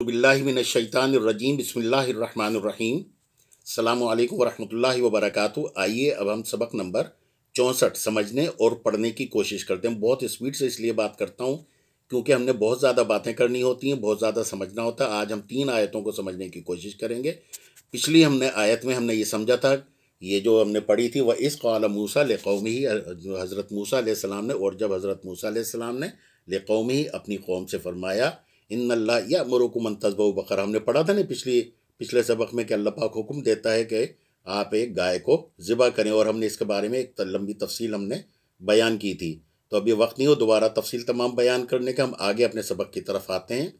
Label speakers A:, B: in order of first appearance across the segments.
A: बिल्लाहि मिनश्शैतानिर्रजीम बिस्मिल्लाहिर्रहमानिर्रहीम। अस्सलामु अलैकुम वरहमतुल्लाहि वबरकातुहू। आइए अब हम सबक नंबर 64 समझने और पढ़ने की कोशिश करते हैं। बहुत स्पीड से इसलिए बात करता हूँ क्योंकि हमने बहुत ज़्यादा बातें करनी होती हैं, बहुत ज़्यादा समझना होता है। आज हम 3 आयतों को समझने की कोशिश करेंगे। पिछली आयत में हमने ये समझा था, ये जो हमने पढ़ी थी, वह इस क़ाल मूसा लिक़ौमिही, हज़रत मूसा अलैहिस्सलाम ने, और जब हज़रत मूसा अलैहिस्सलाम ने लिक़ौमिही अपनी कौम से फरमाया, इन्नल्लाह यअमुरुकुम अन तज़बहू बक़रा। हमने पढ़ा था ना पिछले सबक में कि अल्लाह पाक हुक्म देता है कि आप एक गाय को ज़िबा करें, और हमने इसके बारे में एक लंबी तफसील हमने बयान की थी। तो अभी वक्त नहीं हो दोबारा तफसील तमाम बयान करने का। हम आगे अपने सबक की तरफ आते हैं।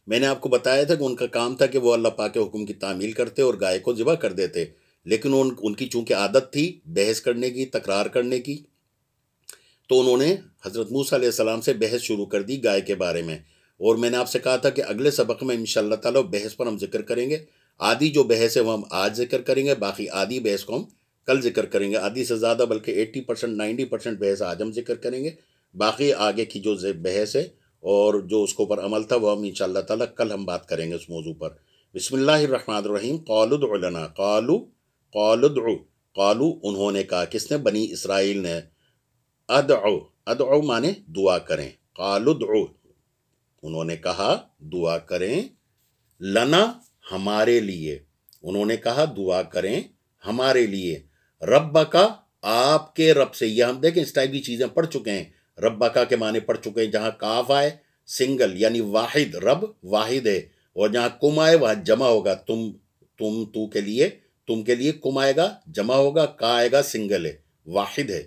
A: मैंने आपको बताया था कि उनका काम था कि वो अल्लाह पाक के हुक्म की तामील करते और गाय को ज़िबा कर देते, लेकिन उनकी चूँकि आदत थी बहस करने की, तकरार करने की, तो उन्होंने हज़रत मूसा अलैहिस्सलाम से बहस शुरू कर दी गाय के बारे में। और मैंने आपसे कहा था कि अगले सबक में इंशाअल्लाह ताला बहस पर हम जिक्र करेंगे। आधी जो बहस है वो हम आज जिक्र करेंगे, बाकी आधी बहस को हम कल जिक्र करेंगे। आधी से ज़्यादा बल्कि 80% 90% बहस आज हम जिक्र करेंगे। बाकी आगे की जो बहस है और जो उसके ऊपर अमल था वो हम इंशाअल्लाह ताला कल हम बात करेंगे उस मौजू पर। बिस्मिल्लाहिर्रहमानिर्रहीम। क़ालू उदउ लना, क़ालू उन्होंने कहा, किसने? बनी इसराइल ने। अदउ, अदउ माने दुआ करें। क़ालू उदउ, उन्होंने कहा दुआ करें, लना हमारे लिए, उन्होंने कहा दुआ करें हमारे लिए, रब्बा का आपके रब से। यह हम देखें इस टाइप की चीज़ें पढ़ चुके हैं। रब्बा का के माने पढ़ चुके हैं, जहाँ काफ आए सिंगल यानी वाहिद, रब वाहिद है, और जहाँ कुम आए वहाँ जमा होगा। तू के लिए, तुम के लिए कुम आएगा, जमा होगा, का आएगा सिंगल है, वाहिद है।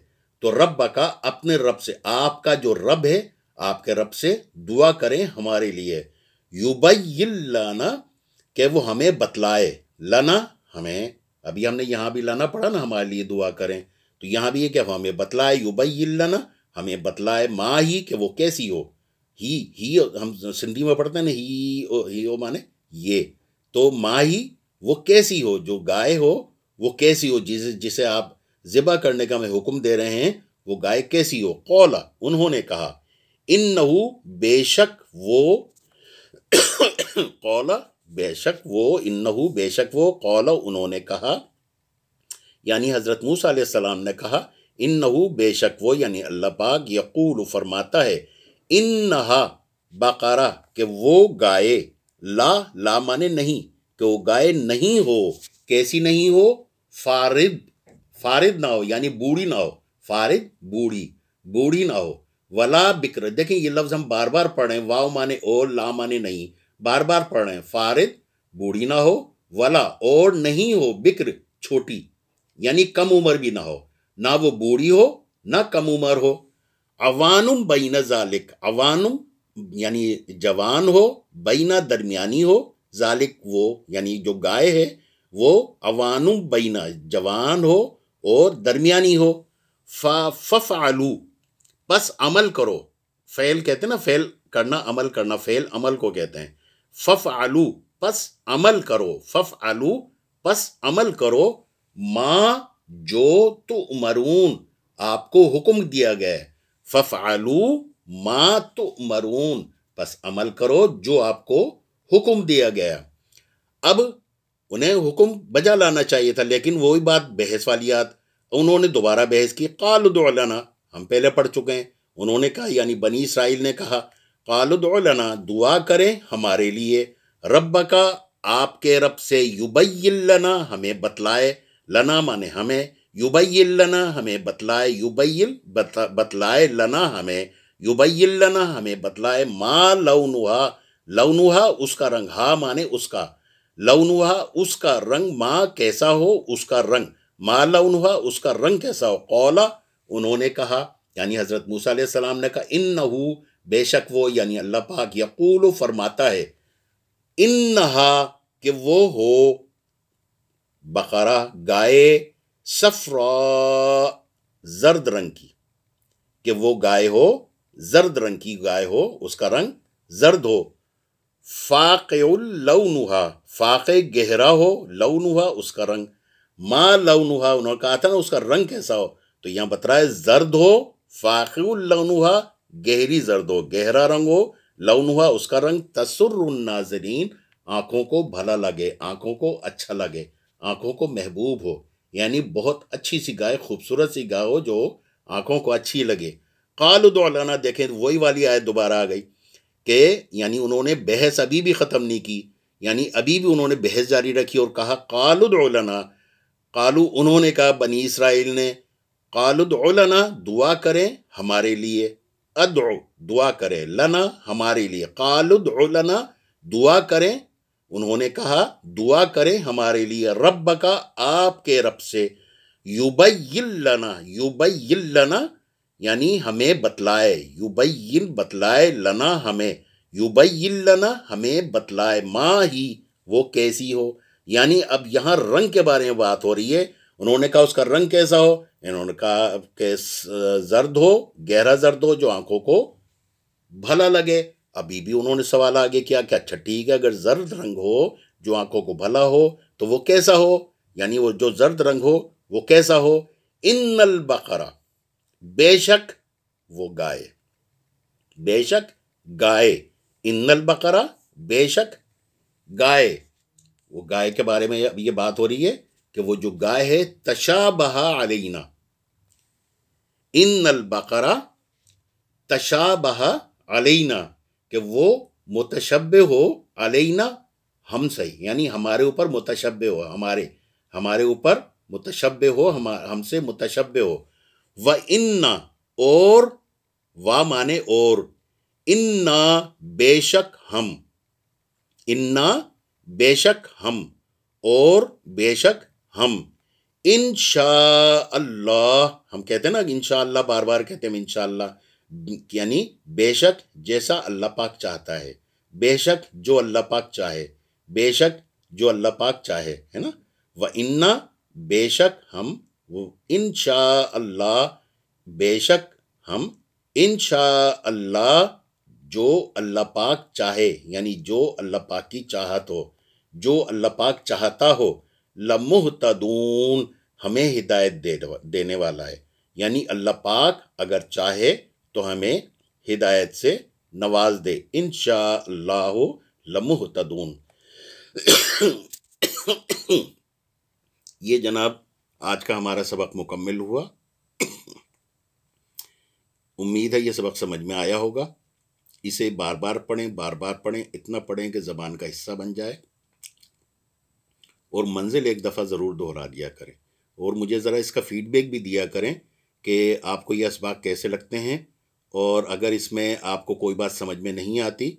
A: तो रब्बा का अपने रब से, आपका जो रब है आपके रब से दुआ करें हमारे लिए। युबय्यिन लना, कि वो हमें बतलाए, लना हमें, अभी हमने यहाँ भी लना पढ़ा ना, हमारे लिए दुआ करें, तो यहाँ भी है कि वो हमें बतलाए, युबय्यिन लना हमें बतलाए, माँ ही कि वो कैसी हो। ही हम सिंधी में पढ़ते हैं ना, ही ओ माने ये, तो माँ ही वो कैसी हो, जो गाय हो वो कैसी हो, जिसे आप ज़िबा करने का हमें हुक्म दे रहे हैं, वो गाय कैसी हो। कौला, उन्होंने कहा, इन्नहु बेशक वो कौला बेशक वो, इन्नहु बेशक वो, कौला उन्होंने कहा, यानी हज़रत मूसा अलैहिस्सलाम ने कहा, इन्नहु बेशक वो यानी अल्लाह पाक, यक़ूल फरमाता है, इन्नहा बकरा कि वो गाय, ला माने नहीं, कि वो गाय नहीं हो, कैसी नहीं हो, फारिद ना हो यानी बूढ़ी ना हो, फारिद बूढ़ी ना हो, वला बिक्र। देखें ये लफ्ज़ हम बार बार पढ़ रहे हैं, वाव माने और, ला माने नहीं, बार बार पढ़ रहे हैं। फारिद बूढ़ी ना हो, वला और नहीं हो, बिक्र छोटी यानी कम उम्र भी ना हो, ना वो बूढ़ी हो ना कम उम्र हो। अवानुम बैन जालिक, अवानुम यानी जवान हो, बैना दरमियानी हो, जालिक वो यानी जो गाय है वो अवानुम बैना जवान हो और दरमियानी हो। फफ़अलू बस अमल करो, फ़ेल कहते हैं ना, फ़ेल करना, अमल करना, फ़ेल अमल को कहते हैं। फफ़अलू बस अमल करो, फफ़अलू बस अमल करो, माँ जो तो उमरून आपको हुक्म दिया गया है। फफ़अलू माँ तो उमरून बस अमल करो जो आपको हुक्म दिया गया। अब उन्हें हुक्म बजा लाना चाहिए था, लेकिन वही बात बहस वाली बात, उन्होंने दोबारा बहस की। क़ाल उदउ लना, हम पहले पढ़ चुके हैं, उन्होंने कहा यानी बनी इसराइल ने कहा, क़ाल उदउ लना दुआ करें हमारे लिए, रब्बा का आपके रब से, युबय्यिन लना हमें बतलाए, लना माने हमें, युबय्यिन लना हमें बतलाए, युबय्यिन बतलाए, लना हमें, युबय्यिन लना हमें बतलाए, मा लौनुहा, लौनुहा उसका रंग, हा माने उसका, लौनुहा उसका रंग, माँ कैसा हो उसका रंग, मा लौनुहा उसका रंग कैसा हो। कौला उन्होंने कहा यानी हज़रत मूसा अलैहिस्सलाम ने कहा, इन्नहु बेशक वो यानी अल्लाह पाक, यक़ूल फरमाता है, इन्नहा कि वो हो, बकरा गाय, सफ़रा जर्द रंग की, कि वो गाय हो जर्द रंग की गाय हो, उसका रंग जर्द हो। फ़ाक़िउल लौनुहा, फ़ाक़े गहरा हो, लौनुहा उसका रंग, मा लौनुहा उन्होंने कहा था ना उसका रंग कैसा हो, तो यहाँ बता रहा है जर्द हो, फ़ाक़िउल लौनुहा गहरी जर्द हो, गहरा रंग हो, लौनुहा उसका रंग, तसुर्रुन नाज़रीन आँखों को भला लगे, आँखों को अच्छा लगे, आँखों को महबूब हो, यानी बहुत अच्छी सी गाय, खूबसूरत सी गाय हो जो आँखों को अच्छी लगे। क़ालू उदउ लना, देखें वही वाली आयत दोबारा आ गई कि यानी उन्होंने बहस अभी भी ख़त्म नहीं की, यानी अभी भी उन्होंने बहस जारी रखी और कहा क़ालू उदउ लना, क़ालू उन्होंने कहा, बनी इसराइल ने, क़ालू उदउ लना दुआ करें हमारे लिए, अदउ दुआ करें, लना हमारे लिए, क़ालू उदउ लना दुआ करें, उन्होंने कहा दुआ करें हमारे लिए, रब्बका आपके रब से, युबय्यिन लना यानी हमें बतलाए, युबय्यिन बतलाए, लना हमें, युबय्यिन लना हमें बतलाए, माँ ही वो कैसी हो, यानी अब यहाँ रंग के बारे में बात हो रही है। उन्होंने कहा उसका रंग कैसा हो, इन्होंने कहा कि जर्द हो, गहरा जर्द हो जो आंखों को भला लगे। अभी भी उन्होंने सवाल आगे किया कि अच्छा ठीक है, अगर जर्द रंग हो जो आंखों को भला हो तो वो कैसा हो, यानी वो जो जर्द रंग हो वो कैसा हो। इन्नल बकरा बेशक वो गाय, बेशक गाय, इन्नल बकरा बेशक गाय, वो गाय के बारे में अब ये बात हो रही है कि वो जो गाय है, तशाबहा अलैना, इन्नल बकरा तशाबहा अलैना, कि वो मुतशब्बे हो, अलैना हमसे, यानी हमारे ऊपर मुतशब्बे हो, हमारे ऊपर मुतशब्बे हो, हमसे मुतशब्बे हो। व इन्ना और, वा माने और, इन्ना बेशक हम, इन्ना बेशक हम, और बेशक हम, इंशाअल्लाह, हम कहते हैं ना इंशाअल्लाह, बार बार कहते हैं इंशाअल्लाह, यानी बेशक जैसा अल्लाह पाक चाहता है, बेशक जो अल्लाह पाक चाहे, बेशक जो अल्लाह पाक चाहे, है ना। व इन्ना बेशक हम, वो इंशाअल्लाह बेशक हम, इंशाअल्लाह जो अल्लाह पाक चाहे, यानी जो अल्लाह पाक की चाहत हो, जो अल्लाह पाक चाहता हो, लमुहतदून हमें हिदायत देने वाला है, यानी अल्लाह पाक अगर चाहे तो हमें हिदायत से नवाज दे, इंशाअल्लाहु लमुहतदून। ये जनाब आज का हमारा सबक मुकम्मल हुआ। उम्मीद है ये सबक समझ में आया होगा। इसे बार बार पढ़ें, इतना पढ़ें कि ज़बान का हिस्सा बन जाए, और मंजिल एक दफ़ा ज़रूर दोहरा दिया करें, और मुझे ज़रा इसका फ़ीडबैक भी दिया करें कि आपको ये असबाक कैसे लगते हैं, और अगर इसमें आपको कोई बात समझ में नहीं आती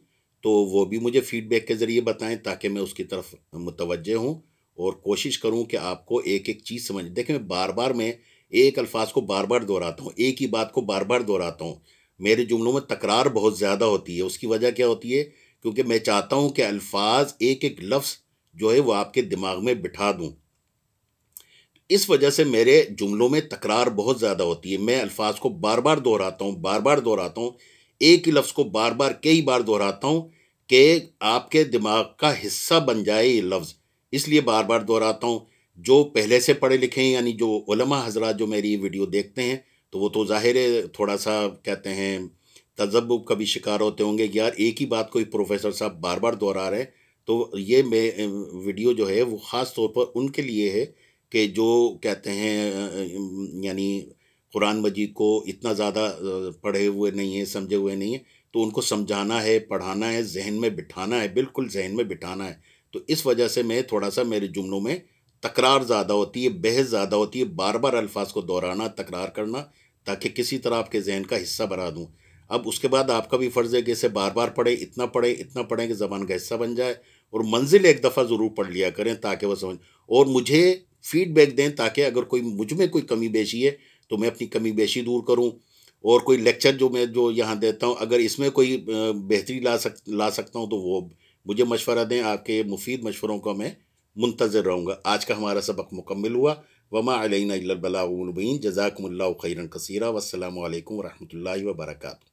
A: तो वो भी मुझे फ़ीडबैक के ज़रिए बताएं, ताकि मैं उसकी तरफ मुतवज्जे हूँ और कोशिश करूँ कि आपको एक एक चीज़ समझ। देखें, मैं एक अल्फाज को बार बार दोहराता हूँ, एक ही बात को बार बार दोहराता हूँ, मेरे जुमलों में तकरार बहुत ज़्यादा होती है। उसकी वजह क्या होती है, क्योंकि मैं चाहता हूँ कि अल्फाज, एक एक लफ्ज़ जो है वो आपके दिमाग में बिठा दूँ। इस वजह से मेरे जुमलों में तकरार बहुत ज़्यादा होती है। मैं अल्फाज को बार बार दोहराता हूँ, एक ही लफ्ज़ को बार बार कई बार दोहराता हूँ कि आपके दिमाग का हिस्सा बन जाए ये लफ्ज़, इसलिए बार बार दोहराता हूँ। जो पहले से पढ़े लिखे हैं, यानी जो उलमा हज़रात जो मेरी वीडियो देखते हैं, तो वो तो ज़ाहिर है थोड़ा सा कहते हैं तज़ब्बुब का भी शिकार होते होंगे कि यार एक ही बात को ही प्रोफेसर साहब बार बार दोहरा रहे हैं। तो ये मैं वीडियो जो है वो ख़ास तौर पर उनके लिए है कि जो कहते हैं यानी कुरान मजीद को इतना ज़्यादा पढ़े हुए नहीं हैं, समझे हुए नहीं हैं, तो उनको समझाना है, पढ़ाना है, जहन में बिठाना है, बिल्कुल जहन में बिठाना है। तो इस वजह से मैं थोड़ा सा, मेरे जुमलों में तकरार ज़्यादा होती है, बहस ज़्यादा होती है, बार बार अल्फाज को दोहराना, तकरार करना, ताकि किसी तरह आपके जहन का हिस्सा बना दूँ। अब उसके बाद आपका भी फ़र्ज़ है कि इसे बार बार पढ़ें, इतना पढ़ें कि ज़बान का हिस्सा बन जाए, और मंजिल एक दफ़ा ज़रूर पढ़ लिया करें ताकि वो समझ, और मुझे फ़ीडबैक दें ताकि अगर कोई मुझ में कोई कमी बेशी है तो मैं अपनी कमी बेशी दूर करूं, और कोई लेक्चर जो यहाँ देता हूँ, अगर इसमें कोई बेहतरी ला सकता हूँ तो वो मुझे मशवरा दें। आपके मुफीद मशवरों का मैं मुंतज़िर रहूँगा। आज का हमारा सबक मुकम्मल हुआ। वमा अलैना इल्लल बलागुल मुबीन। जज़ाकुमुल्लाहु खैरन कसीरा। वस्सलामु अलैकुम व रहमतुल्लाहि व बरकातुहू।